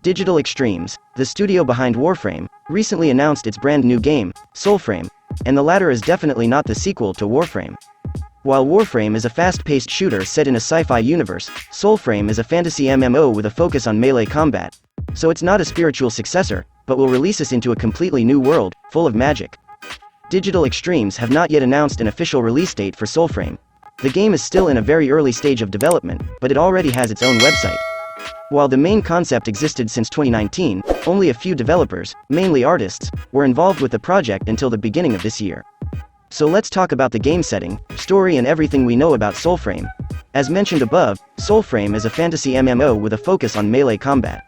Digital Extremes, the studio behind Warframe, recently announced its brand new game, Soulframe, and the latter is definitely not the sequel to Warframe. While Warframe is a fast-paced shooter set in a sci-fi universe, Soulframe is a fantasy MMO with a focus on melee combat. So it's not a spiritual successor, but will release us into a completely new world, full of magic. Digital Extremes have not yet announced an official release date for Soulframe. The game is still in a very early stage of development, but it already has its own website. While the main concept existed since 2019, only a few developers, mainly artists, were involved with the project until the beginning of this year. So let's talk about the game setting, story and everything we know about Soulframe. As mentioned above, Soulframe is a fantasy MMO with a focus on melee combat.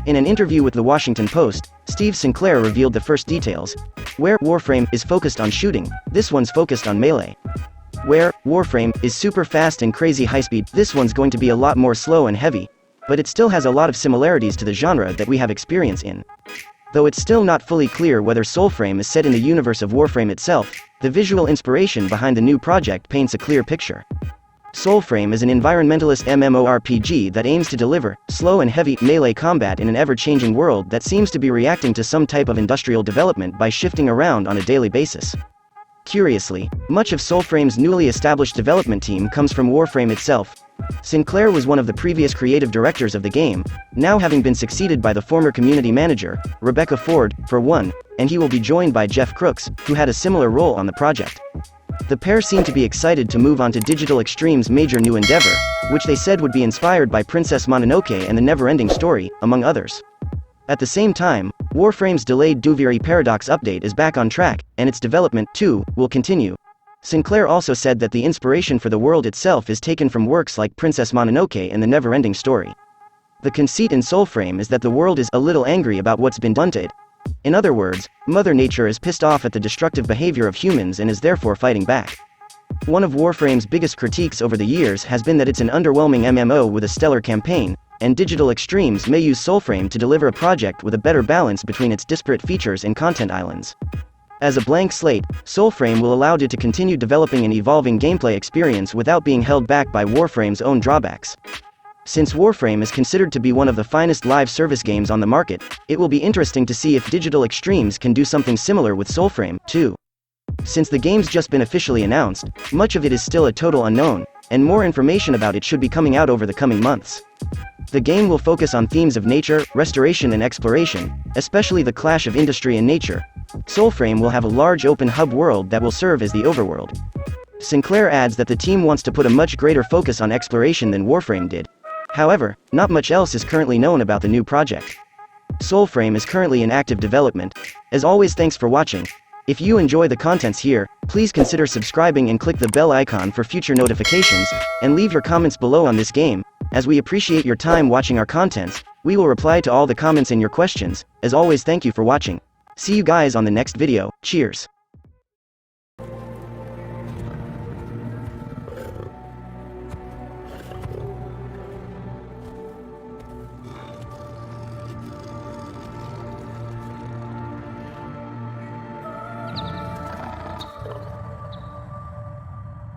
In an interview with The Washington Post, Steve Sinclair revealed the first details. Where Warframe is focused on shooting, this one's focused on melee. Where Warframe is super fast and crazy high speed, this one's going to be a lot more slow and heavy. But it still has a lot of similarities to the genre that we have experience in. Though it's still not fully clear whether Soulframe is set in the universe of Warframe itself, the visual inspiration behind the new project paints a clear picture. Soulframe is an environmentalist MMORPG that aims to deliver slow and heavy melee combat in an ever-changing world that seems to be reacting to some type of industrial development by shifting around on a daily basis. Curiously, much of Soulframe's newly established development team comes from Warframe itself. Sinclair was one of the previous creative directors of the game, now having been succeeded by the former community manager, Rebecca Ford, for one, and he will be joined by Jeff Crooks, who had a similar role on the project. The pair seem to be excited to move on to Digital Extremes' major new endeavor, which they said would be inspired by Princess Mononoke and the Never-Ending Story, among others. At the same time, Warframe's delayed Duviri Paradox update is back on track, and its development, too, will continue. Sinclair also said that the inspiration for the world itself is taken from works like Princess Mononoke and the Never-Ending Story. The conceit in Soulframe is that the world is a little angry about what's been done to it. In other words, Mother Nature is pissed off at the destructive behavior of humans and is therefore fighting back. One of Warframe's biggest critiques over the years has been that it's an underwhelming MMO with a stellar campaign, and Digital Extremes may use Soulframe to deliver a project with a better balance between its disparate features and content islands. As a blank slate, Soulframe will allow it to continue developing an evolving gameplay experience without being held back by Warframe's own drawbacks. Since Warframe is considered to be one of the finest live service games on the market, it will be interesting to see if Digital Extremes can do something similar with Soulframe, too. Since the game's just been officially announced, much of it is still a total unknown, and more information about it should be coming out over the coming months. The game will focus on themes of nature, restoration and exploration, especially the clash of industry and nature. Soulframe will have a large open hub world that will serve as the overworld. Sinclair adds that the team wants to put a much greater focus on exploration than Warframe did. However, not much else is currently known about the new project. Soulframe is currently in active development. As always, thanks for watching. If you enjoy the contents here, please consider subscribing and click the bell icon for future notifications, and leave your comments below on this game. As we appreciate your time watching our contents, we will reply to all the comments and your questions. As always, thank you for watching. See you guys on the next video. Cheers.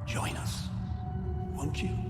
Join us, won't you?